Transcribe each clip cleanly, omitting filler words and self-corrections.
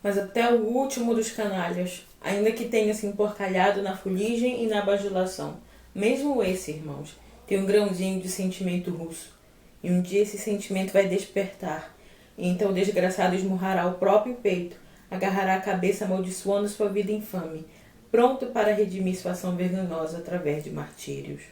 mas até o último dos canalhas, ainda que tenha se emporcalhado na fuligem e na bajulação. Mesmo esse, irmãos, tem um grãozinho de sentimento russo. E um dia esse sentimento vai despertar. E então o desgraçado esmurrará o próprio peito, agarrará a cabeça amaldiçoando sua vida infame, pronto para redimir sua ação vergonhosa através de martírios.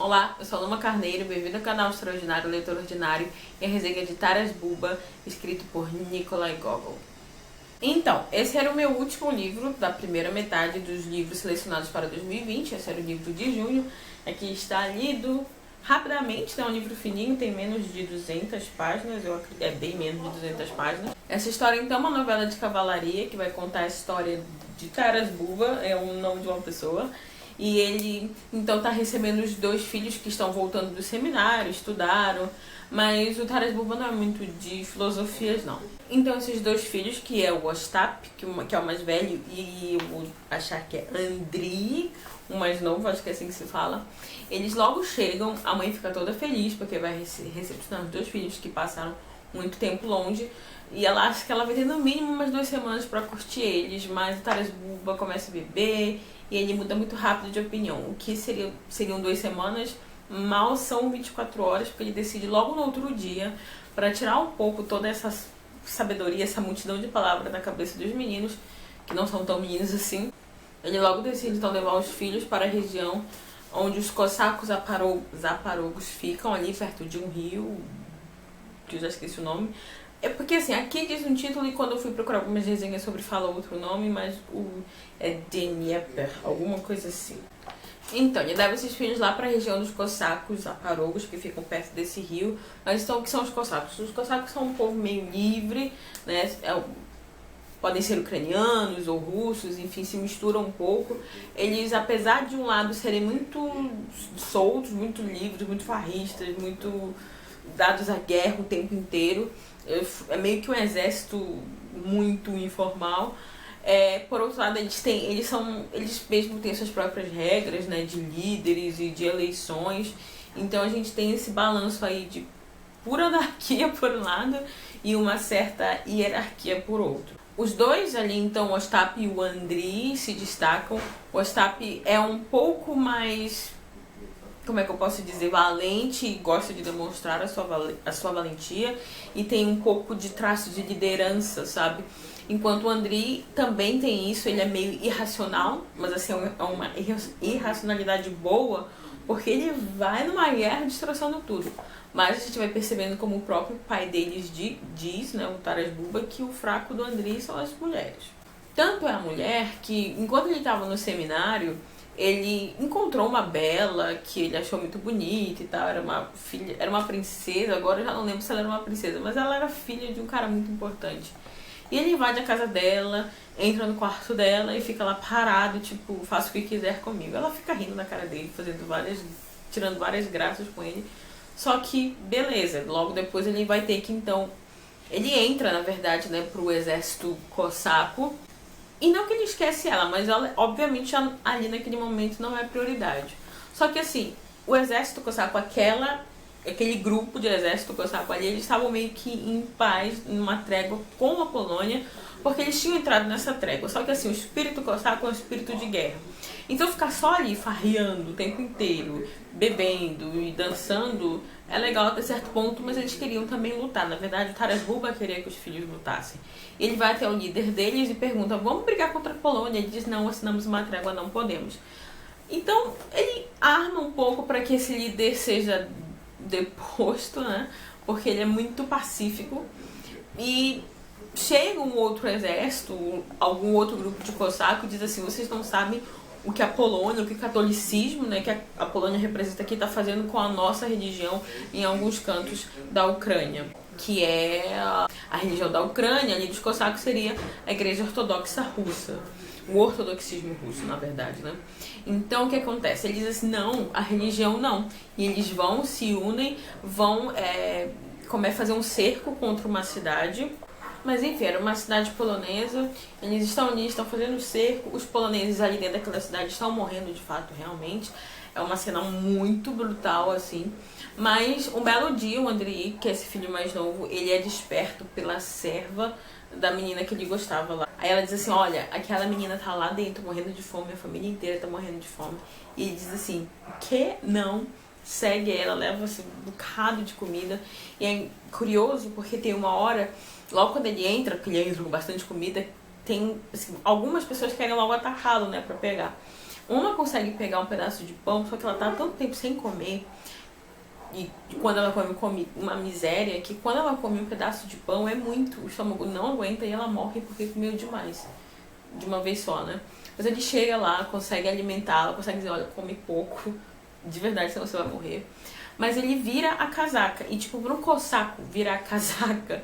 Olá, eu sou a Luma Carneiro, bem-vindo ao canal Extraordinário Leitor Ordinário e a resenha de Taras Bulba, escrito por Nikolai Gogol. Então, esse era o meu último livro da primeira metade dos livros selecionados para 2020, esse era o livro de junho, aqui está lido rapidamente, é um livro fininho, tem menos de 200 páginas, é bem menos de 200 páginas. Essa história então é uma novela de cavalaria que vai contar a história de Taras Bulba, é o nome de uma pessoa. E ele, então, está recebendo os dois filhos que estão voltando do seminário, estudaram, mas o Taras Bulba não é muito de filosofias, não. Então, esses dois filhos, que é o Ostap, que é o mais velho, e eu vou achar que é Andriy, o mais novo, acho que é assim que se fala, eles logo chegam, a mãe fica toda feliz, porque vai recepcionar os dois filhos que passaram muito tempo longe, e ela acha que ela vai ter no mínimo umas 2 semanas para curtir eles, mas o Taras Bulba começa a beber e ele muda muito rápido de opinião. O que seriam 2 semanas, mal são 24 horas, porque ele decide logo no outro dia, para tirar um pouco toda essa sabedoria, essa multidão de palavras da cabeça dos meninos, que não são tão meninos assim. Ele logo decide então levar os filhos para a região onde os cossacos zaparogos ficam, ali perto de um rio, que eu já esqueci o nome. É porque assim, aqui diz um título e quando eu fui procurar algumas resenhas sobre fala outro nome, mas é Dnieper, alguma coisa assim. Então, ele leva esses filhos lá para a região dos cossacos zaparogos, que ficam perto desse rio. Mas então, o que são os cossacos? Os cossacos são um povo meio livre, né? Podem ser ucranianos ou russos, enfim, se misturam um pouco. Eles, apesar de um lado serem muito soltos, muito livres, muito farristas, muito dados à guerra o tempo inteiro, é meio que um exército muito informal. Por outro lado, eles mesmo têm suas próprias regras, né, de líderes e de eleições. Então a gente tem esse balanço aí de pura anarquia por um lado e uma certa hierarquia por outro. Os dois ali, então, o Ostap e o Andriy, se destacam. O Ostap é um pouco mais, como é que eu posso dizer, valente e gosta de demonstrar a sua valentia e tem um pouco de traço de liderança, sabe? Enquanto o Andriy também tem isso, ele é meio irracional, mas assim, é uma irracionalidade boa, porque ele vai numa guerra destroçando tudo. Mas a gente vai percebendo como o próprio pai deles diz, né, o Taras Bulba, que o fraco do Andriy são as mulheres. Tanto é a mulher que, enquanto ele estava no seminário, ele encontrou uma bela que ele achou muito bonita e tal, era uma princesa, agora eu já não lembro se ela era uma princesa, mas ela era filha de um cara muito importante. E ele invade a casa dela, entra no quarto dela e fica lá parado, tipo, faça o que quiser comigo. Ela fica rindo na cara dele, tirando várias graças com ele. Só que, beleza, logo depois ele vai ter que, então, ele entra, na verdade, né, pro exército cossaco. E não que ele esquece ela, mas ela, obviamente, ali naquele momento não é prioridade. Só que, assim, o exército cossaco, aquele grupo de exército cossaco ali, eles estavam meio que em paz, numa trégua com a Polônia, porque eles tinham entrado nessa trégua. Só que assim, o espírito cossaco é um espírito de guerra. Então ficar só ali farreando o tempo inteiro, bebendo e dançando, é legal até certo ponto, mas eles queriam também lutar. Na verdade, o Taras Bulba queria que os filhos lutassem. Ele vai até o líder deles e pergunta, vamos brigar contra a Polônia? Ele diz, não, assinamos uma trégua, não podemos. Então, ele arma um pouco para que esse líder seja deposto, né? Porque ele é muito pacífico. E chega um outro exército, algum outro grupo de cossaco e diz assim, vocês não sabem o que a Polônia, o que o catolicismo, né, que a Polônia representa aqui, está fazendo com a nossa religião em alguns cantos da Ucrânia, que é a religião da Ucrânia, ali dos cossacos seria a Igreja Ortodoxa Russa, o ortodoxismo russo, na verdade, né? Então, o que acontece? Eles dizem assim, não, a religião não. E eles vão, se unem, vão fazer um cerco contra uma cidade. Mas enfim, era uma cidade polonesa, eles estão ali, estão fazendo cerco, os poloneses ali dentro daquela cidade estão morrendo de fato, realmente. É uma cena muito brutal, assim. Mas um belo dia, o Andrei, que é esse filho mais novo, ele é desperto pela serva da menina que ele gostava lá. Aí ela diz assim, olha, aquela menina tá lá dentro morrendo de fome, a família inteira tá morrendo de fome. E ele diz assim, que não? Segue ela, leva assim, um bocado de comida. E é curioso porque tem uma hora, logo quando ele entra, porque ele entra com bastante comida, tem assim, algumas pessoas querem logo atacá-lo, né, pra pegar. Uma consegue pegar um pedaço de pão, só que ela tá há tanto tempo sem comer. E quando ela come uma miséria, que quando ela come um pedaço de pão é muito, o estômago não aguenta e ela morre porque comeu demais, de uma vez só, né? Mas ele chega lá, consegue alimentá-la, consegue dizer, olha, come pouco, de verdade, senão você vai morrer. Mas ele vira a casaca, e tipo, para um cossaco virar a casaca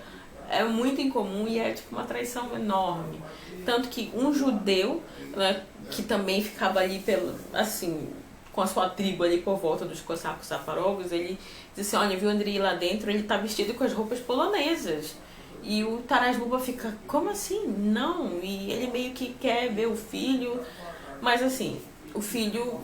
é muito incomum e é tipo uma traição enorme. Tanto que um judeu, né, que também ficava ali pelo, assim, com a sua tribo ali por volta dos cossacos zaporozhos, ele diz assim, olha, viu o Andrei lá dentro, ele tá vestido com as roupas polonesas. E o Taras Bulba fica, como assim? Não. E ele meio que quer ver o filho, mas assim, o filho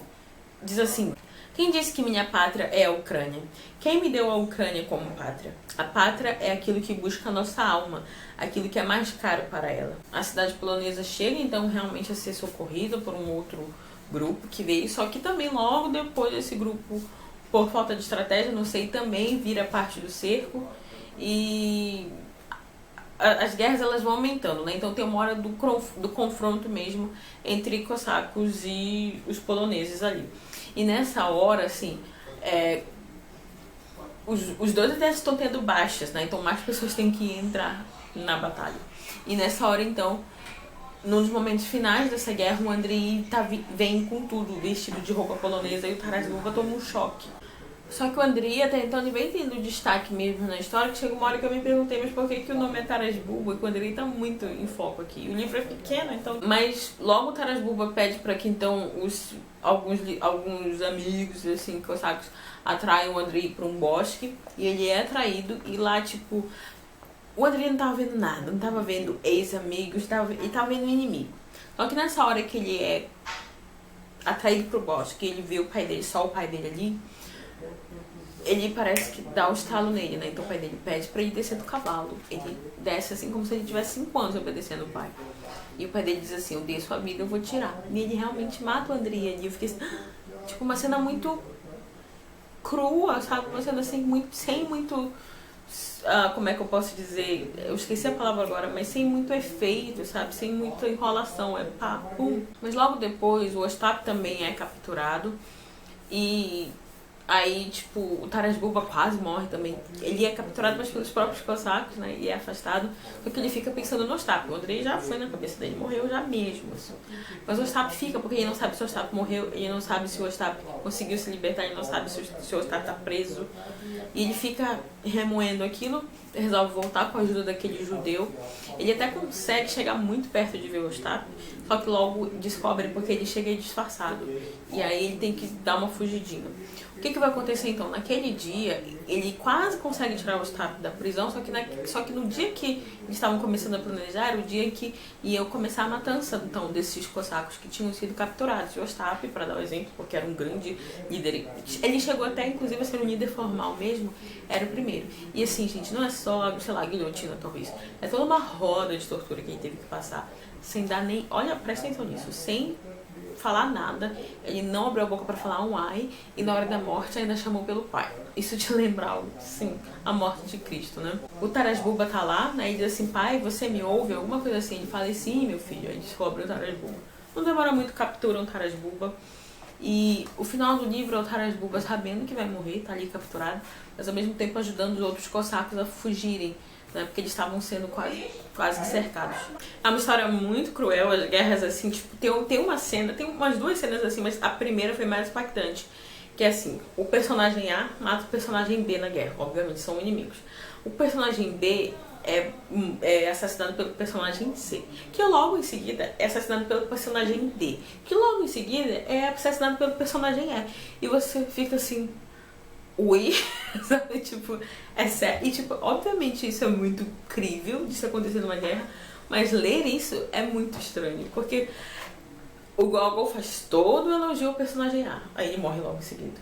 diz assim, quem disse que minha pátria é a Ucrânia? Quem me deu a Ucrânia como pátria? A pátria é aquilo que busca a nossa alma, aquilo que é mais caro para ela. A cidade polonesa chega então realmente a ser socorrida por um outro grupo que veio, só que também logo depois esse grupo, por falta de estratégia, não sei, também vira parte do cerco e as guerras elas vão aumentando, né? Então tem uma hora do confronto mesmo entre cossacos e os poloneses ali. E nessa hora, assim, os dois exércitos estão tendo baixas, né? Então mais pessoas têm que entrar na batalha. E nessa hora, então, num dos momentos finais dessa guerra, o Andrei vem com tudo, vestido de roupa polonesa, e o Taras Bulba toma um choque. Só que o Andrei, até então, ele vem tendo destaque mesmo na história, que chega uma hora que eu me perguntei, mas por que o nome é Taras Bulba? E o Andrei tá muito em foco aqui. O livro é pequeno, então... Mas logo o Taras Bulba pede para que, então, alguns amigos, assim, cossacos, atraiam o Andrei para um bosque, e ele é atraído, e lá, tipo... O Andrei não tava vendo nada, não tava vendo ex-amigos, ele tava vendo inimigo. Só que nessa hora que ele é atraído pro bosque, ele vê o pai dele, só o pai dele ali, ele parece que dá um estalo nele, né? Então o pai dele pede pra ele descer do cavalo. Ele desce assim como se ele tivesse 5 anos obedecendo o pai. E o pai dele diz assim, eu dei sua vida, eu vou tirar. E ele realmente mata o Andrei ali. Eu fiquei assim, tipo, uma cena muito crua, sabe? Uma cena assim, sem muito... como é que eu posso dizer? Eu esqueci a palavra agora, mas sem muito efeito, sabe? Sem muita enrolação, é pá, pum. Mas logo depois, o Ostap também é capturado. E aí, tipo, o Taras Bulba quase morre também. Ele é capturado, mas pelos próprios cossacos, né? E é afastado. Porque ele fica pensando no Ostap. O Andrei já foi na cabeça dele, morreu já mesmo, assim. Mas o Ostap fica, porque ele não sabe se o Ostap morreu, ele não sabe se o Ostap conseguiu se libertar, ele não sabe se o Ostap tá preso. E ele fica remoendo aquilo, resolve voltar com a ajuda daquele judeu. Ele até consegue chegar muito perto de ver o Ostap, só que logo descobre porque ele chega disfarçado. E aí ele tem que dar uma fugidinha. O que vai acontecer então? Naquele dia, ele quase consegue tirar o Ostap da prisão, só que no dia que eles estavam começando a planejar, era o dia que ia começar a matança então, desses cossacos que tinham sido capturados. O Ostap, para dar um exemplo, porque era um grande líder, ele chegou até inclusive a ser um líder formal mesmo, era o primeiro. E assim, gente, não é só, sei lá, guilhotina talvez, é toda uma roda de tortura que ele teve que passar, sem dar nem, olha, presta atenção nisso, sem falar nada, ele não abriu a boca para falar um ai, e na hora da morte ainda chamou pelo pai. Isso te lembra, sim, a morte de Cristo, né? O Taras Bulba tá lá, né, e diz assim, pai, você me ouve? Alguma coisa assim. Ele fala, sim, meu filho. Aí descobre o Taras Bulba. Não demora muito, capturam o Taras Bulba. E o final do livro é o Taras Bulba sabendo que vai morrer, tá ali capturado, mas ao mesmo tempo ajudando os outros cossacos a fugirem, né, porque eles estavam sendo quase cercados. É uma história muito cruel, as guerras assim, tipo, tem uma cena, tem umas 2 cenas assim, mas a primeira foi mais impactante, que é assim, o personagem A mata o personagem B na guerra, obviamente são inimigos. O personagem B é assassinado pelo personagem C, que logo em seguida é assassinado pelo personagem D, que logo em seguida é assassinado pelo personagem E. E você fica assim, oi? Sabe, tipo, é sério. E tipo, obviamente isso é muito crível de isso acontecer numa guerra, mas ler isso é muito estranho, porque O Gogol faz todo o elogio ao personagem A, aí ele morre logo em seguida.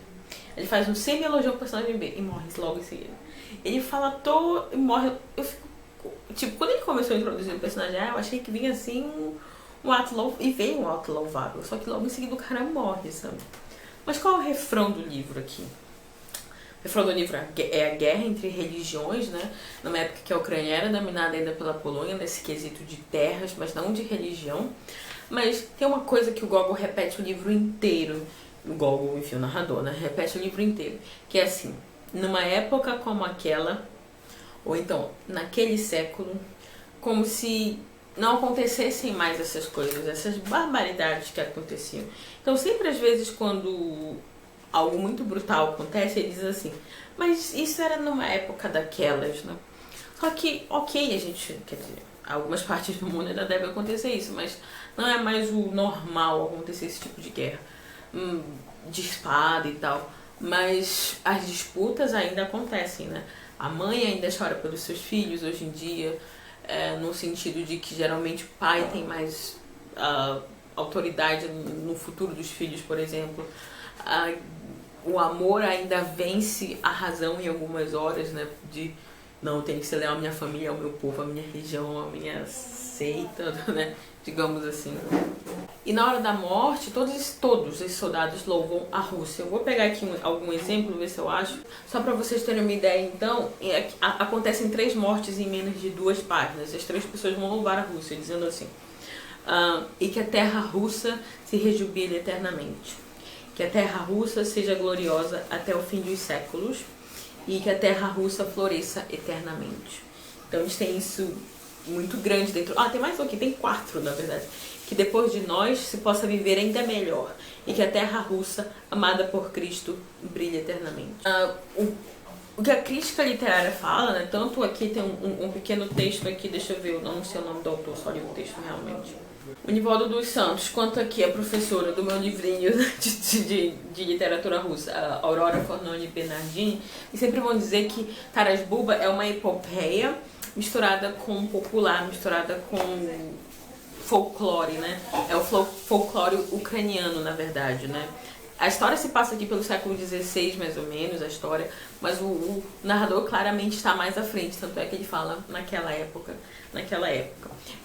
Ele faz um semi-elogio ao personagem B e morre logo em seguida. Ele fala todo e morre. Eu fico. Tipo, quando ele começou a introduzir o personagem A, eu achei que vinha assim um ato louvável. E veio um ato louvável. Só que logo em seguida o cara morre, sabe? Mas qual é o refrão do livro aqui? O refrão do livro é a guerra entre religiões, né? Numa época que a Ucrânia era dominada ainda pela Polônia, nesse quesito de terras, mas não de religião. Mas tem uma coisa que o Gogol repete o livro inteiro. O Gogol, enfim, o narrador, né? Repete o livro inteiro. Que é assim: numa época como aquela, ou então naquele século, como se não acontecessem mais essas coisas, essas barbaridades que aconteciam. Então sempre às vezes quando algo muito brutal acontece, ele diz assim, mas isso era numa época daquelas, né? Só que, ok, a gente, quer dizer, algumas partes do mundo ainda deve acontecer isso, mas não é mais o normal acontecer esse tipo de guerra, de espada e tal. Mas as disputas ainda acontecem, né? A mãe ainda chora pelos seus filhos hoje em dia, no sentido de que geralmente o pai tem mais autoridade no futuro dos filhos, por exemplo. O amor ainda vence a razão em algumas horas, né? De não, tem que ser leal à minha família, ao meu povo, à minha religião, à minha seita, né? Digamos assim. E na hora da morte, todos esses soldados louvam a Rússia. Eu vou pegar aqui algum exemplo, ver se eu acho. Só para vocês terem uma ideia, então, acontecem 3 mortes em menos de 2 páginas. As 3 pessoas vão louvar a Rússia, dizendo assim: e que a terra russa se rejubile eternamente. Que a terra russa seja gloriosa até o fim dos séculos. E que a terra russa floresça eternamente. Então eles têm isso muito grande dentro. Tem mais um aqui, tem 4 na verdade. Que depois de nós se possa viver ainda melhor. E que a terra russa, amada por Cristo, brilhe eternamente. O que a crítica literária fala, né? Tanto aqui tem um pequeno texto aqui, deixa eu ver, eu não sei o nome do autor, só li o texto realmente. O Nivaldo dos Santos, quanto aqui a professora do meu livrinho de literatura russa, a Aurora Fornoni Bernardini, e sempre vão dizer que Taras Bulba é uma epopeia misturada com popular, misturada com folclore, né? É o folclore ucraniano, na verdade, né? A história se passa aqui pelo século XVI, mais ou menos, a história, mas o narrador claramente está mais à frente, tanto é que ele fala naquela época.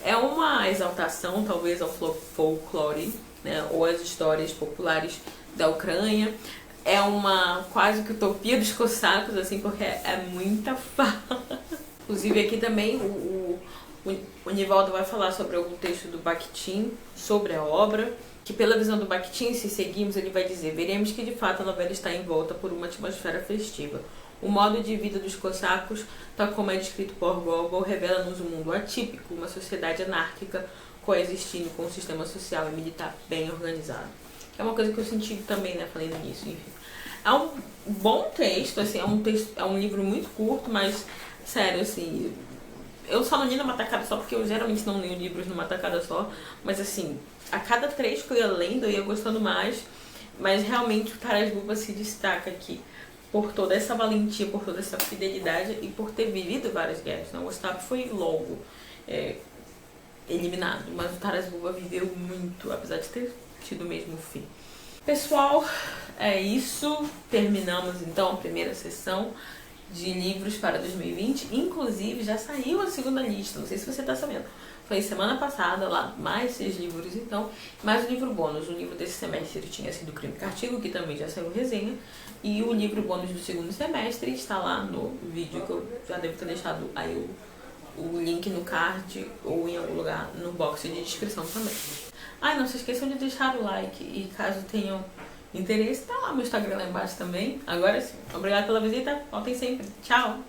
É uma exaltação, talvez, ao folclore, né, ou às histórias populares da Ucrânia. É uma quase que utopia dos cossacos, assim, porque é muita fala. Inclusive aqui também o Nivaldo vai falar sobre algum texto do Bakhtin, sobre a obra, que pela visão do Bakhtin, se seguirmos, ele vai dizer: veremos que de fato a novela está envolta por uma atmosfera festiva. O modo de vida dos cossacos, tal como é descrito por Gogol, revela-nos um mundo atípico, uma sociedade anárquica coexistindo com um sistema social e militar bem organizado. É uma coisa que eu senti também, né, falei nisso, enfim. É um bom texto, assim, é um livro muito curto, mas, sério, assim, eu só não li numa tacada só, porque eu geralmente não leio livros numa tacada só, mas assim, a cada trecho que eu ia lendo, eu ia gostando mais, mas realmente o Taras Bulba se destaca aqui por toda essa valentia, por toda essa fidelidade e por ter vivido várias guerras. O Gustavo foi logo eliminado, mas o Taras Bulba viveu muito, apesar de ter tido o mesmo fim. Pessoal, é isso. Terminamos então a primeira sessão de livros para 2020. Inclusive, já saiu a segunda lista, não sei se você está sabendo. Foi semana passada, lá, mais 6 livros, então, mais o livro bônus. O livro desse semestre tinha sido Crime e Castigo, que também já saiu resenha, e o livro bônus do segundo semestre está lá no vídeo, que eu já devo ter deixado aí o link no card, ou em algum lugar no box de descrição também. Não se esqueçam de deixar o like, e caso tenham interesse, tá lá meu Instagram lá embaixo também. Agora sim, obrigada pela visita, voltem sempre, tchau!